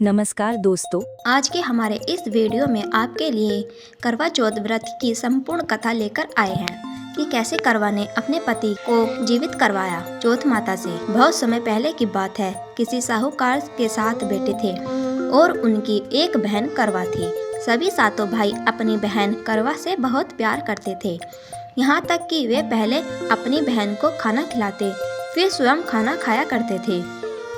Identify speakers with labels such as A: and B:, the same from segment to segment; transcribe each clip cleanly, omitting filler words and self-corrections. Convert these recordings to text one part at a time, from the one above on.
A: नमस्कार दोस्तों।
B: आज के हमारे इस वीडियो में आपके लिए करवा चौथ व्रत की संपूर्ण कथा लेकर आए हैं कि कैसे करवा ने अपने पति को जीवित करवाया चौथ माता से। बहुत समय पहले की बात है। किसी साहूकार के साथ बेटे थे और उनकी एक बहन करवा थी। सभी सातों भाई अपनी बहन करवा से बहुत प्यार करते थे, यहाँ तक कि वे पहले अपनी बहन को खाना खिलाते, फिर स्वयं खाना खाया करते थे।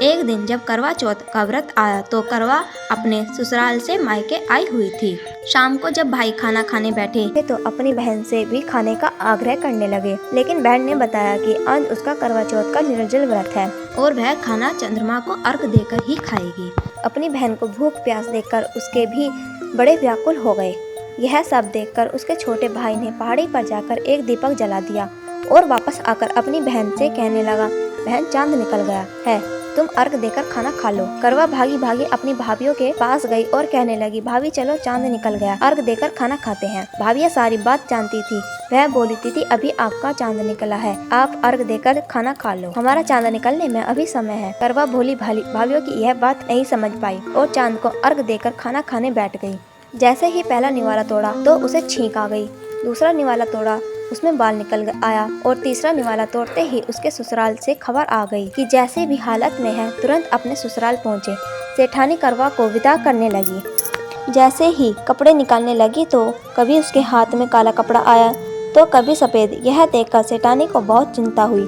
B: एक दिन जब करवा चौथ का व्रत आया तो करवा अपने ससुराल से मायके आई हुई थी। शाम को जब भाई खाना खाने बैठे तो अपनी बहन से भी खाने का आग्रह करने लगे, लेकिन बहन ने बताया कि आज उसका करवा चौथ का निर्जल व्रत है और वह खाना चंद्रमा को अर्घ देकर ही खाएगी। अपनी बहन को भूख प्यास देखकर उसके भी बड़े व्याकुल हो गए। यह सब देखकर उसके छोटे भाई ने पहाड़ी पर जाकर एक दीपक जला दिया और वापस आकर अपनी बहन से कहने लगा, बहन चांद निकल गया है, तुम अर्घ देकर खाना खा लो। करवा भागी भागी अपनी भाभीियों के पास गई और कहने लगी, भाभी चलो चांद निकल गया, अर्घ देकर खाना खाते हैं। भाभियाँ सारी बात जानती थी। वह बोली, दीदी अभी आपका चांद निकला है, आप अर्घ देकर खाना खा लो, हमारा चांद निकलने में अभी समय है। करवा भोली भाली भाभियों की यह बात नहीं समझ पाई और चांद को अर्घ देकर खाना खाने बैठ गई। जैसे ही पहला निवाला तोड़ा तो उसे छींक आ गई, दूसरा निवाला तोड़ा उसमें बाल निकल आया और तीसरा निवाला तोड़ते ही उसके ससुराल से खबर आ गई कि जैसे भी हालत में है तुरंत अपने ससुराल पहुँचे। सेठानी करवा को विदा करने लगी। जैसे ही कपड़े निकालने लगी तो कभी उसके हाथ में काला कपड़ा आया तो कभी सफ़ेद। यह देखकर सेठानी को बहुत चिंता हुई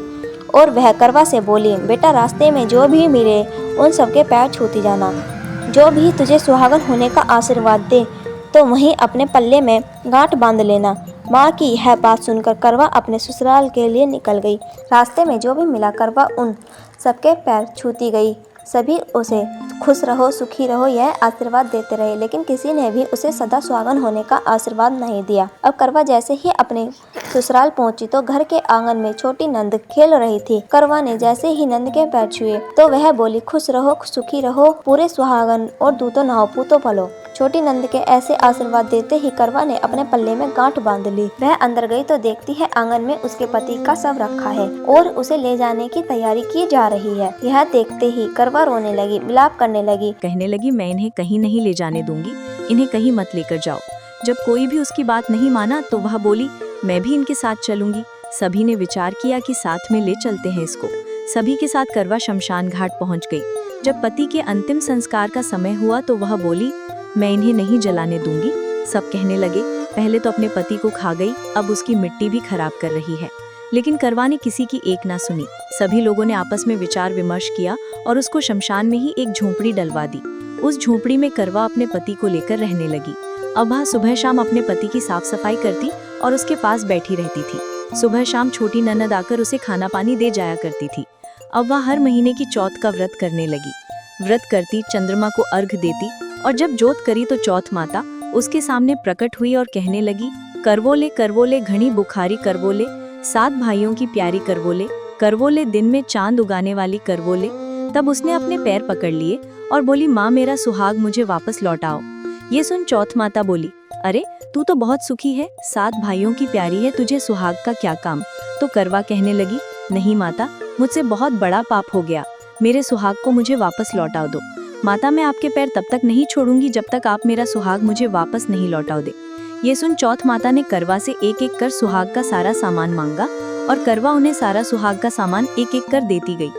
B: और वह करवा से बोली, बेटा रास्ते में जो भी मिले उन सबके पैर छूती जाना, जो भी तुझे सुहागन होने का आशीर्वाद दे तो वहीं अपने पल्ले में गांठ बांध लेना। माँ की यह बात सुनकर करवा अपने ससुराल के लिए निकल गई। रास्ते में जो भी मिला करवा उन सबके पैर छूती गई। सभी उसे खुश रहो सुखी रहो यह आशीर्वाद देते रहे, लेकिन किसी ने भी उसे सदा सुहागन होने का आशीर्वाद नहीं दिया। अब करवा जैसे ही अपने ससुराल पहुंची तो घर के आंगन में छोटी नंद खेल रही थी। करवा ने जैसे ही नंद के पैर छुए तो वह बोली, खुश रहो सुखी रहो पूरे सुहागन और दूतो नहाओ पूतो पलो। छोटी नंद के ऐसे आशीर्वाद देते ही करवा ने अपने पल्ले में गांठ बांध ली। वह अंदर गई तो देखती है आंगन में उसके पति का शव रखा है और उसे ले जाने की तैयारी की जा रही है। यह देखते ही करवा रोने लगी, विलाप करने लगी,
A: कहने लगी, मैं इन्हें कहीं नहीं ले जाने दूंगी, इन्हें कहीं मत लेकर जाओ। जब कोई भी उसकी बात नहीं माना तो वह बोली, मैं भी इनके साथ चलूंगी। सभी ने विचार किया कि साथ में ले चलते हैं इसको। सभी के साथ करवा शमशान घाट पहुँच गई। जब पति के अंतिम संस्कार का समय हुआ तो वह बोली, मैं इन्हें नहीं जलाने दूंगी। सब कहने लगे, पहले तो अपने पति को खा गई, अब उसकी मिट्टी भी खराब कर रही है। लेकिन करवा ने किसी की एक ना सुनी। सभी लोगों ने आपस में विचार विमर्श किया और उसको शमशान में ही एक झोंपड़ी डलवा दी। उस झोंपड़ी में करवा अपने पति को लेकर रहने लगी। अब वह सुबह शाम अपने पति की साफ सफाई करती और उसके पास बैठी रहती थी। सुबह शाम छोटी ननद आकर उसे खाना पानी दे जाया करती थी। अब वह हर महीने की चौथ का व्रत करने लगी। व्रत करती, चंद्रमा को अर्घ देती और जब जोत करी तो चौथ माता उसके सामने प्रकट हुई और कहने लगी, करवोले घनी बुखारी करवोले, 7 भाइयों की प्यारी करवोले दिन में चांद उगाने वाली करवोले। तब उसने अपने पैर पकड़ लिए और बोली, माँ मेरा सुहाग मुझे वापस लौटाओ। ये सुन चौथ माता बोली, अरे तू तो बहुत सुखी है, 7 भाइयों की प्यारी है, तुझे सुहाग का क्या काम। तो करवा कहने लगी, नहीं माता, मुझसे बहुत बड़ा पाप हो गया, मेरे सुहाग को मुझे वापस लौटा दो। माता मैं आपके पैर तब तक नहीं छोड़ूंगी जब तक आप मेरा सुहाग मुझे वापस नहीं लौटा दे। ये सुन चौथ माता ने करवा से एक एक कर सुहाग का सारा सामान मांगा और करवा उन्हें सारा सुहाग का सामान एक एक कर देती गई।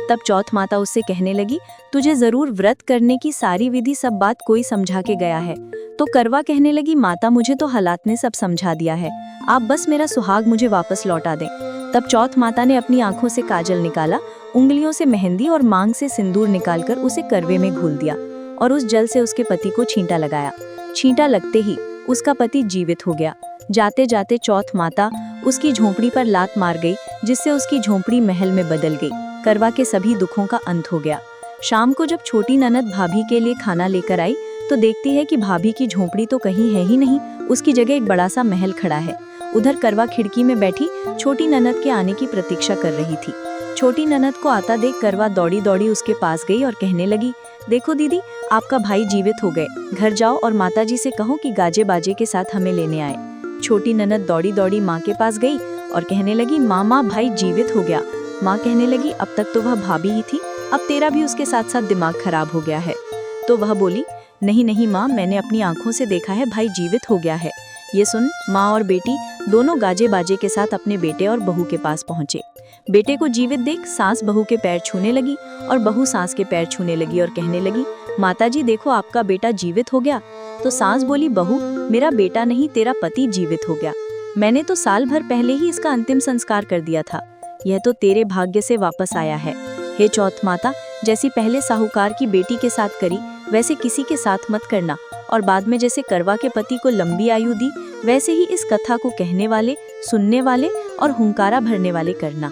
A: तब चौथ माता उससे कहने लगी, तुझे जरूर व्रत करने की सारी विधि सब बात कोई समझा के गया है। तो करवा कहने लगी, माता मुझे तो हालात ने सब समझा दिया है, आप बस मेरा सुहाग मुझे वापस लौटा दें। तब चौथ माता ने अपनी आंखों से काजल निकाला, उंगलियों से मेहंदी और मांग से सिंदूर निकालकर उसे करवे में घोल दिया और उस जल से उसके पति को छींटा लगाया। छींटा लगते ही उसका पति जीवित हो गया। जाते जाते चौथ माता उसकी झोंपड़ी पर लात मार गई, जिससे उसकी झोंपड़ी महल में बदल गई। करवा के सभी दुखों का अंत हो गया। शाम को जब छोटी ननद भाभी के लिए खाना लेकर आई तो देखती है कि भाभी की झोंपड़ी तो कहीं है ही नहीं, उसकी जगह एक बड़ा सा महल खड़ा है। उधर करवा खिड़की में बैठी छोटी ननद के आने की प्रतीक्षा कर रही थी। छोटी ननद को आता देख करवा दौड़ी दौड़ी उसके पास गई और कहने लगी, देखो दीदी, आपका भाई जीवित हो गए, घर जाओ और माताजी से कहो कि गाजे बाजे के साथ हमें लेने आए। छोटी ननद दौड़ी दौड़ी माँ के पास गई और कहने लगी, माँ भाई जीवित हो गया। माँ कहने लगी, अब तक तो वह भाभी ही थी, अब तेरा भी उसके साथ साथ दिमाग खराब हो गया है। तो वह बोली, नहीं नहीं माँ, मैंने अपनी आंखों से देखा है, भाई जीवित हो गया है। ये सुन माँ और बेटी दोनों गाजे बाजे के साथ अपने बेटे और बहू के पास पहुँचे। बेटे को जीवित देख सास बहू के पैर छूने लगी और बहू सास के पैर छूने लगी और कहने लगी, माताजी देखो आपका बेटा जीवित हो गया। तो सास बोली, बहू मेरा बेटा नहीं, तेरा पति जीवित हो गया। मैंने तो साल भर पहले ही इसका अंतिम संस्कार कर दिया था। यह तो तेरे भाग्य से वापस आया है। हे चौथ माता, जैसी पहले साहूकार की बेटी के साथ करी वैसे किसी के साथ मत करना, और बाद में जैसे करवा के पति को लंबी आयु दी वैसे ही इस कथा को कहने वाले, सुनने वाले और हुंकारा भरने वाले करना।